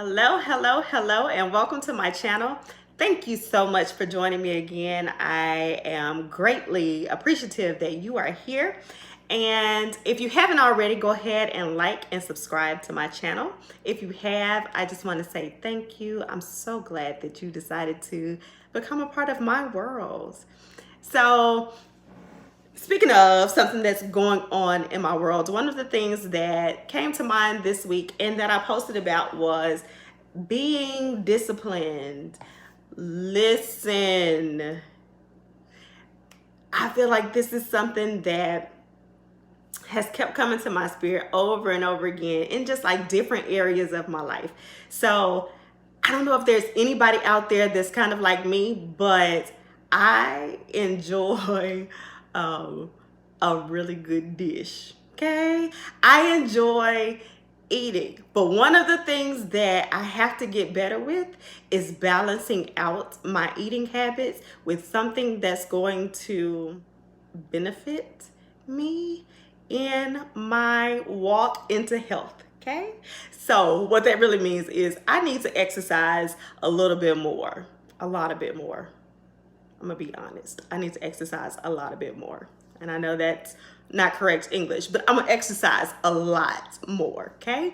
Hello, hello, hello, and welcome to my channel. Thank you so much for joining me again. I am greatly appreciative that you are here. And if you haven't already, go ahead and like and subscribe to my channel. If you have, I just want to say thank you. I'm so glad that you decided to become a part of my world. So, speaking of something that's going on in my world, one of the things that came to mind this week and that I posted about was being disciplined. Listen, I feel like this is something that has kept coming to my spirit over and over again in just like different areas of my life. So I don't know if there's anybody out there that's kind of like me, but I enjoy a really good dish. Okay, I enjoy eating, but one of the things that I have to get better with is balancing out my eating habits with something that's going to benefit me in my walk into health. Okay, so what that really means is I need to exercise a little bit more, a lot bit more. I'm gonna be honest, I need to exercise a lot bit more. And I know that's not correct English, but I'm gonna exercise a lot more, okay?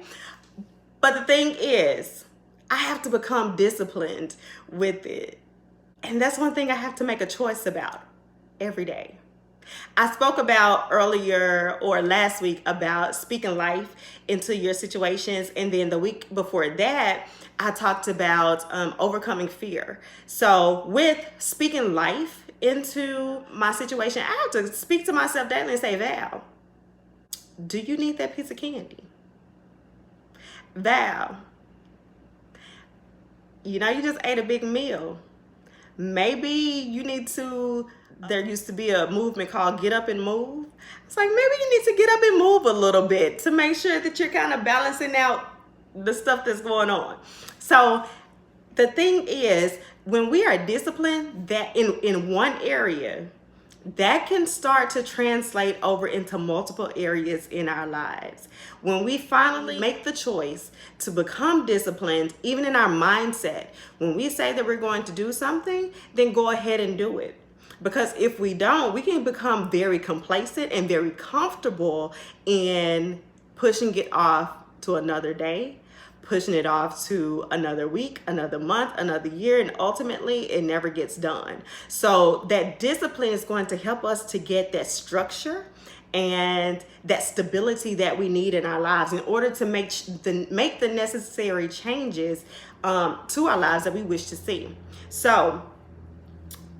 But the thing is, I have to become disciplined with it. And that's one thing I have to make a choice about every day. I spoke about earlier or last week about speaking life into your situations. And then the week before that, I talked about overcoming fear. So with speaking life into my situation, I have to speak to myself daily and say, Val, do you need that piece of candy? Val, you just ate a big meal. Maybe you need to, there used to be a movement called Get Up and Move. It's like, maybe you need to get up and move a little bit to make sure that you're kind of balancing out the stuff that's going on. So the thing is, when we are disciplined that in one area, that can start to translate over into multiple areas in our lives. When we finally make the choice to become disciplined, even in our mindset, when we say that we're going to do something, then go ahead and do it. Because if we don't, we can become very complacent and very comfortable in pushing it off to another day, pushing it off to another week, another month, another year, and ultimately it never gets done. So that discipline is going to help us to get that structure and that stability that we need in our lives in order to make the necessary changes to our lives that we wish to see. So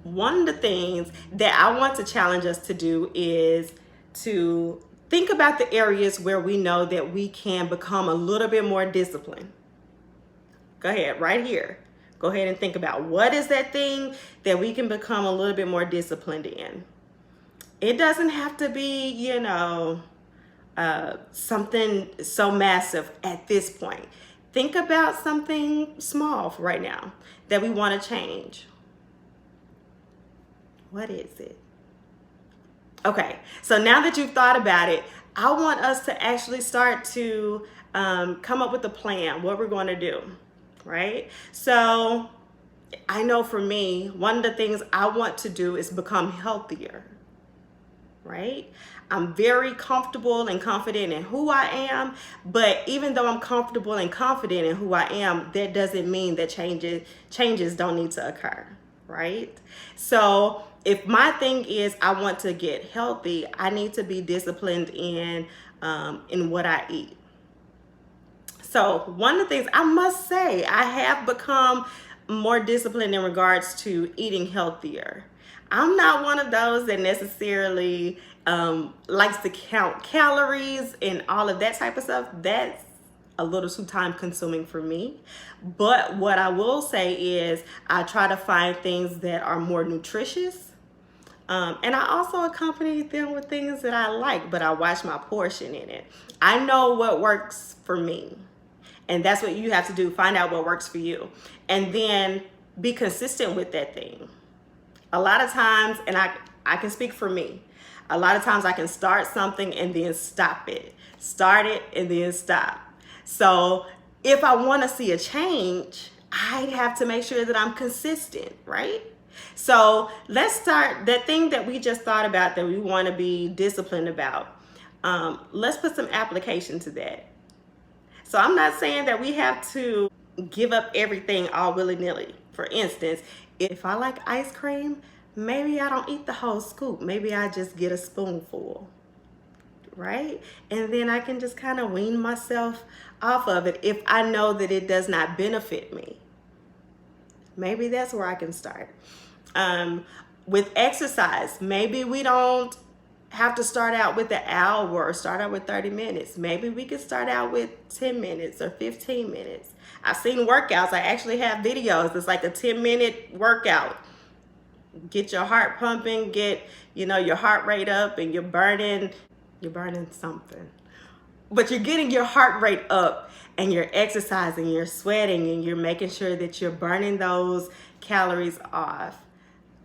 one of the things that I want to challenge us to do is to think about the areas where we know that we can become a little bit more disciplined. Go ahead, right here. Go ahead and think about what is that thing that we can become a little bit more disciplined in. It doesn't have to be, something so massive at this point. Think about something small right now that we want to change. What is it? Okay, so now that you've thought about it, I want us to actually start to come up with a plan, what we're going to do, right? So I know for me, one of the things I want to do is become healthier, right? I'm very comfortable and confident in who I am, but even though I'm comfortable and confident in who I am, that doesn't mean that changes don't need to occur, right? So if my thing is I want to get healthy, I need to be disciplined in what I eat. So one of the things I must say, I have become more disciplined in regards to eating healthier. I'm not one of those that necessarily likes to count calories and all of that type of stuff. That's a little too time consuming for me. But what I will say is I try to find things that are more nutritious. And I also accompany them with things that I like, but I watch my portion in it. I know what works for me. And that's what you have to do. Find out what works for you. And then be consistent with that thing. A lot of times, and I can speak for me, a lot of times I can start something and then stop it. Start it and then stop. So if I want to see a change, I have to make sure that I'm consistent, right? So let's start that thing that we just thought about that we want to be disciplined about. Let's put some application to that. So I'm not saying that we have to give up everything all willy-nilly. For instance, if I like ice cream, maybe I don't eat the whole scoop. Maybe I just get a spoonful, right? And then I can just kind of wean myself off of it if I know that it does not benefit me. Maybe that's where I can start. With exercise, maybe we don't have to start out with an hour or start out with 30 minutes. Maybe we could start out with 10 minutes or 15 minutes. I've seen workouts. I actually have videos. It's like a 10-minute workout. Get your heart pumping, get, your heart rate up, and you're burning something. But you're getting your heart rate up and you're exercising, you're sweating, and you're making sure that you're burning those calories off.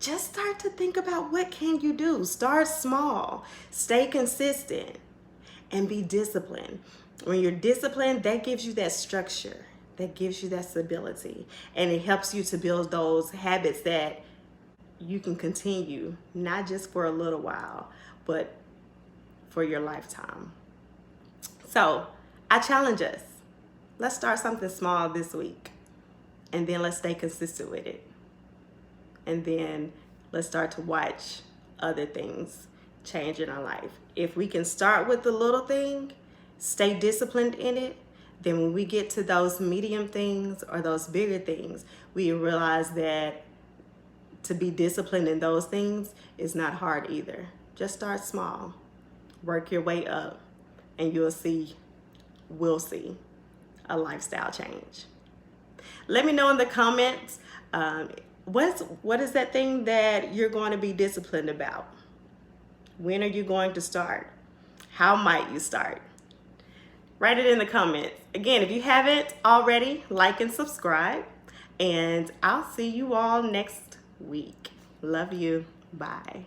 Just start to think about what can you do. Start small, stay consistent, and be disciplined. When you're disciplined, that gives you that structure, that gives you that stability, and it helps you to build those habits that you can continue, not just for a little while, but for your lifetime. So I challenge us. Let's start something small this week, and then let's stay consistent with it. And then let's start to watch other things change in our life. If we can start with the little thing, stay disciplined in it, then when we get to those medium things or those bigger things, we realize that to be disciplined in those things is not hard either. Just start small, work your way up, and we'll see a lifestyle change. Let me know in the comments, what is that thing that you're going to be disciplined about? When are you going to start? How might you start? Write it in the comments. Again, if you haven't already, like and subscribe. And I'll see you all next week. Love you. Bye.